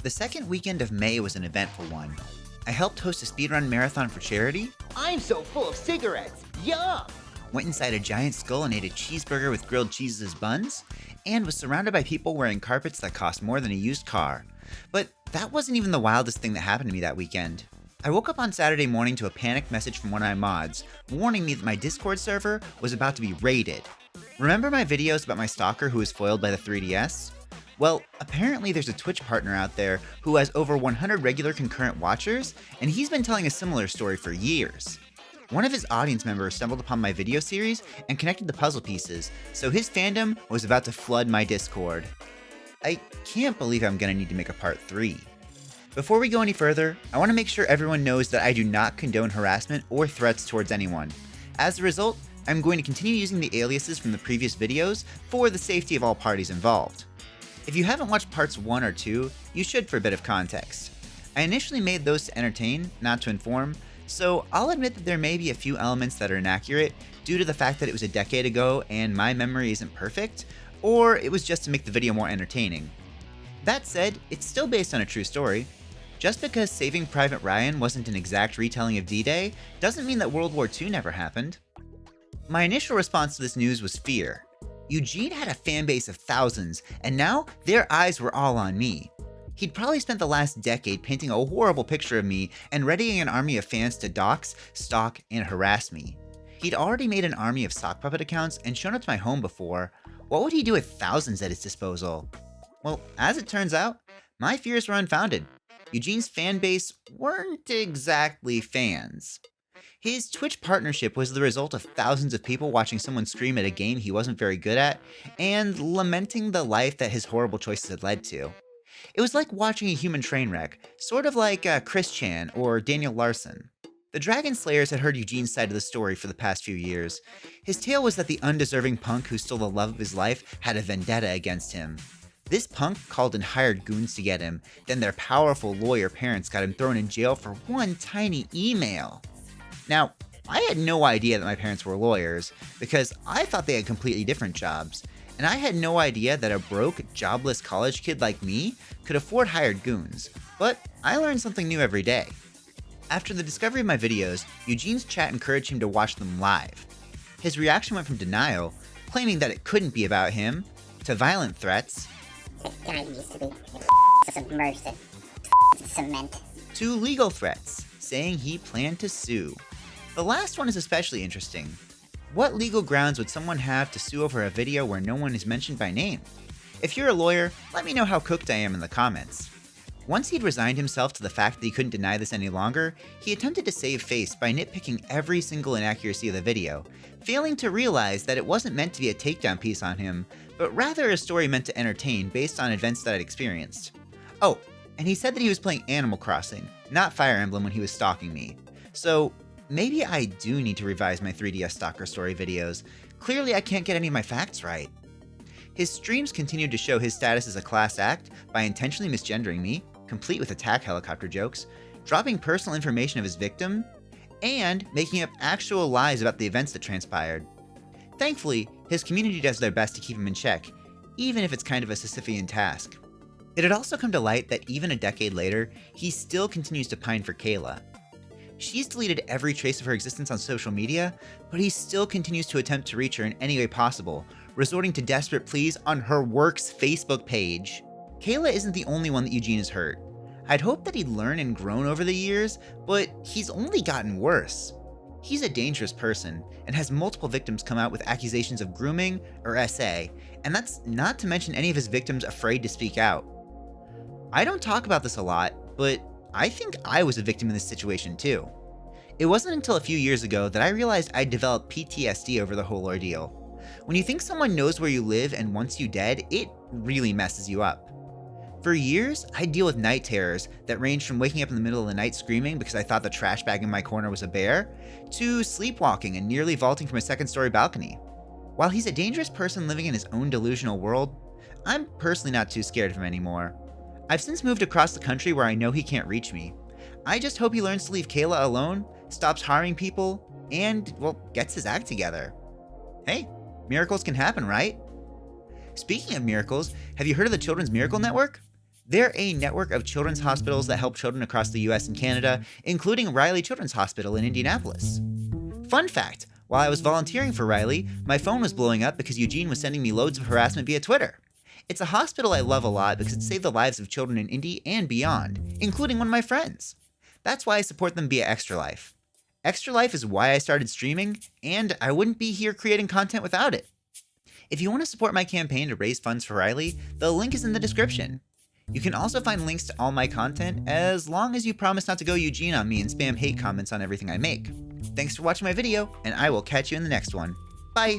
The second weekend of May was an eventful one. I helped host a speedrun marathon for charity, I'm so full of cigarettes. Yum! went inside a giant skull and ate a cheeseburger with grilled cheeses as buns, and was surrounded by people wearing carpets that cost more than a used car. But that wasn't even the wildest thing that happened to me that weekend. I woke up on Saturday morning to a panicked message from one of my mods, warning me that my Discord server was about to be raided. Remember my videos about my stalker who was foiled by the 3DS? Well, apparently there's a Twitch partner out there who has over 100 regular concurrent watchers, and he's been telling a similar story for years. One of his audience members stumbled upon my video series and connected the puzzle pieces, so his fandom was about to flood my Discord. I can't believe I'm gonna need to make a part 3. Before we go any further, I want to make sure everyone knows that I do not condone harassment or threats towards anyone. As a result, I'm going to continue using the aliases from the previous videos for the safety of all parties involved. If you haven't watched parts 1 or 2, you should for a bit of context. I initially made those to entertain, not to inform, so I'll admit that there may be a few elements that are inaccurate due to the fact that it was a decade ago and my memory isn't perfect, or it was just to make the video more entertaining. That said, it's still based on a true story. Just because Saving Private Ryan wasn't an exact retelling of D-Day doesn't mean that World War II never happened. My initial response to this news was fear. Eugene had a fan base of thousands, and now their eyes were all on me. He'd probably spent the last decade painting a horrible picture of me and readying an army of fans to dox, stalk, and harass me. He'd already made an army of sock puppet accounts and shown up to my home before. What would he do with thousands at his disposal? Well, as it turns out, my fears were unfounded. Eugene's fan base weren't exactly fans. His Twitch partnership was the result of thousands of people watching someone stream at a game he wasn't very good at, and lamenting the life that his horrible choices had led to. It was like watching a human train wreck, sort of like Chris Chan or Daniel Larson. The Dragon Slayers had heard Eugene's side of the story for the past few years. His tale was that the undeserving punk who stole the love of his life had a vendetta against him. This punk called and hired goons to get him, then their powerful lawyer parents got him thrown in jail for one tiny email. Now, I had no idea that my parents were lawyers, because I thought they had completely different jobs, and I had no idea that a broke, jobless college kid like me could afford hired goons, but I learned something new every day. After the discovery of my videos, Eugene's chat encouraged him to watch them live. His reaction went from denial, claiming that it couldn't be about him, to violent threats, This guy used to be submerged in cement. to legal threats, saying he planned to sue. The last one is especially interesting. What legal grounds would someone have to sue over a video where no one is mentioned by name? If you're a lawyer, let me know how cooked I am in the comments. Once he'd resigned himself to the fact that he couldn't deny this any longer, he attempted to save face by nitpicking every single inaccuracy of the video, failing to realize that it wasn't meant to be a takedown piece on him, but rather a story meant to entertain based on events that I'd experienced. Oh, and he said that he was playing Animal Crossing, not Fire Emblem when he was stalking me. So maybe I do need to revise my 3DS Stalker story videos. Clearly I can't get any of my facts right. His streams continued to show his status as a class act by intentionally misgendering me, complete with attack helicopter jokes, dropping personal information of his victim, and making up actual lies about the events that transpired. Thankfully, his community does their best to keep him in check, even if it's kind of a Sisyphean task. It had also come to light that even a decade later, he still continues to pine for Kayla. She's deleted every trace of her existence on social media, but he still continues to attempt to reach her in any way possible, resorting to desperate pleas on her work's Facebook page. Kayla isn't the only one that Eugene has hurt. I'd hoped that he'd learned and grown over the years, but he's only gotten worse. He's a dangerous person, and has multiple victims come out with accusations of grooming or SA, and that's not to mention any of his victims afraid to speak out. I don't talk about this a lot, but I think I was a victim in this situation too. It wasn't until a few years ago that I realized I'd developed PTSD over the whole ordeal. When you think someone knows where you live and wants you dead, it really messes you up. For years, I'd deal with night terrors that ranged from waking up in the middle of the night screaming because I thought the trash bag in my corner was a bear, to sleepwalking and nearly vaulting from a second-story balcony. While he's a dangerous person living in his own delusional world, I'm personally not too scared of him anymore. I've since moved across the country where I know he can't reach me. I just hope he learns to leave Kayla alone, stops harming people, and, well, gets his act together. Hey, miracles can happen, right? Speaking of miracles, have you heard of the Children's Miracle Network? They're a network of children's hospitals that help children across the US and Canada, including Riley Children's Hospital in Indianapolis. Fun fact, while I was volunteering for Riley, my phone was blowing up because Eugene was sending me loads of harassment via Twitter. It's a hospital I love a lot because it saved the lives of children in Indy and beyond, including one of my friends. That's why I support them via Extra Life. Extra Life is why I started streaming, and I wouldn't be here creating content without it. If you want to support my campaign to raise funds for Riley, the link is in the description. You can also find links to all my content as long as you promise not to go Eugene on me and spam hate comments on everything I make. Thanks for watching my video, and I will catch you in the next one. Bye!